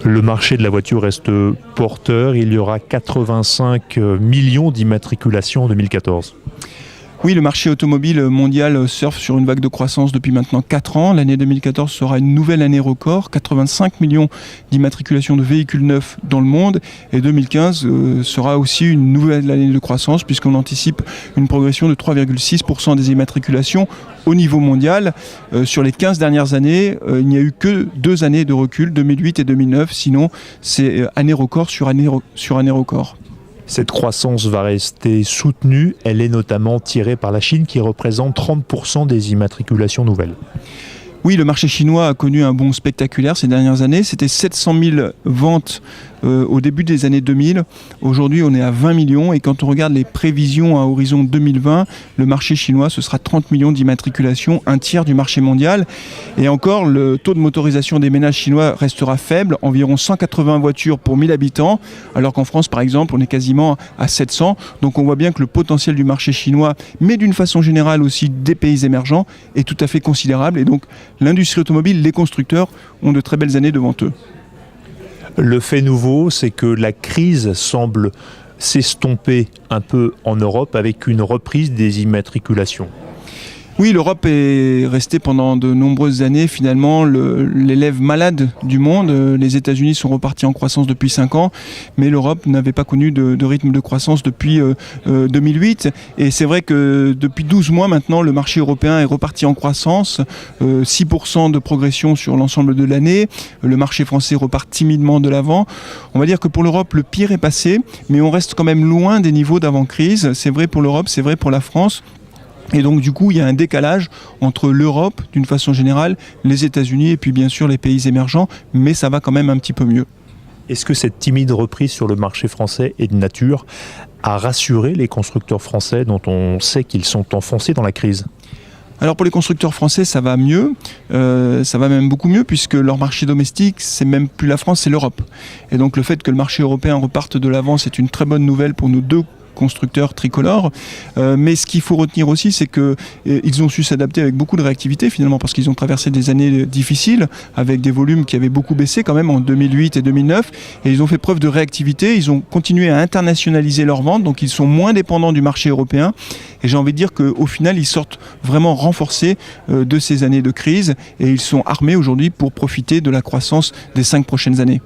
Le marché de la voiture reste porteur. Il y aura 85 millions d'immatriculations en 2014. Oui, le marché automobile mondial surfe sur une vague de croissance depuis maintenant 4 ans. L'année 2014 sera une nouvelle année record, 85 millions d'immatriculations de véhicules neufs dans le monde. Et 2015 sera aussi une nouvelle année de croissance puisqu'on anticipe une progression de 3,6% des immatriculations au niveau mondial. Sur les 15 dernières années, il n'y a eu que 2 années de recul, 2008 et 2009. Sinon, c'est année record sur année record. Cette croissance va rester soutenue. Elle est notamment tirée par la Chine qui représente 30% des immatriculations nouvelles. Oui, le marché chinois a connu un bond spectaculaire ces dernières années. C'était 700 000 ventes au début des années 2000. Aujourd'hui, on est à 20 millions. Et quand on regarde les prévisions à horizon 2020, le marché chinois, ce sera 30 millions d'immatriculations, un tiers du marché mondial. Et encore, le taux de motorisation des ménages chinois restera faible, environ 180 voitures pour 1000 habitants, alors qu'en France, par exemple, on est quasiment à 700. Donc on voit bien que le potentiel du marché chinois, mais d'une façon générale aussi des pays émergents, est tout à fait considérable. Et donc l'industrie automobile, les constructeurs ont de très belles années devant eux. Le fait nouveau, c'est que la crise semble s'estomper un peu en Europe avec une reprise des immatriculations. Oui, l'Europe est restée pendant de nombreuses années finalement l'élève malade du monde. Les États-Unis sont repartis en croissance depuis 5 ans, mais l'Europe n'avait pas connu de rythme de croissance depuis 2008. Et c'est vrai que depuis 12 mois maintenant, le marché européen est reparti en croissance, 6% de progression sur l'ensemble de l'année. Le marché français repart timidement de l'avant. On va dire que pour l'Europe, le pire est passé, mais on reste quand même loin des niveaux d'avant-crise. C'est vrai pour l'Europe, c'est vrai pour la France. Et donc du coup, il y a un décalage entre l'Europe, d'une façon générale, les États-Unis et puis bien sûr les pays émergents, mais ça va quand même un petit peu mieux. Est-ce que cette timide reprise sur le marché français est de nature à rassurer les constructeurs français dont on sait qu'ils sont enfoncés dans la crise ? Alors pour les constructeurs français, ça va mieux, ça va même beaucoup mieux puisque leur marché domestique, c'est même plus la France, c'est l'Europe. Et donc le fait que le marché européen reparte de l'avant, c'est une très bonne nouvelle pour nos deux constructeurs tricolores, mais ce qu'il faut retenir aussi, c'est qu'ils ont su s'adapter avec beaucoup de réactivité finalement, parce qu'ils ont traversé des années difficiles avec des volumes qui avaient beaucoup baissé quand même en 2008 et 2009, et ils ont fait preuve de réactivité. Ils ont continué à internationaliser leurs ventes, donc ils sont moins dépendants du marché européen, et j'ai envie de dire qu'au final ils sortent vraiment renforcés de ces années de crise, et ils sont armés aujourd'hui pour profiter de la croissance des 5 prochaines années.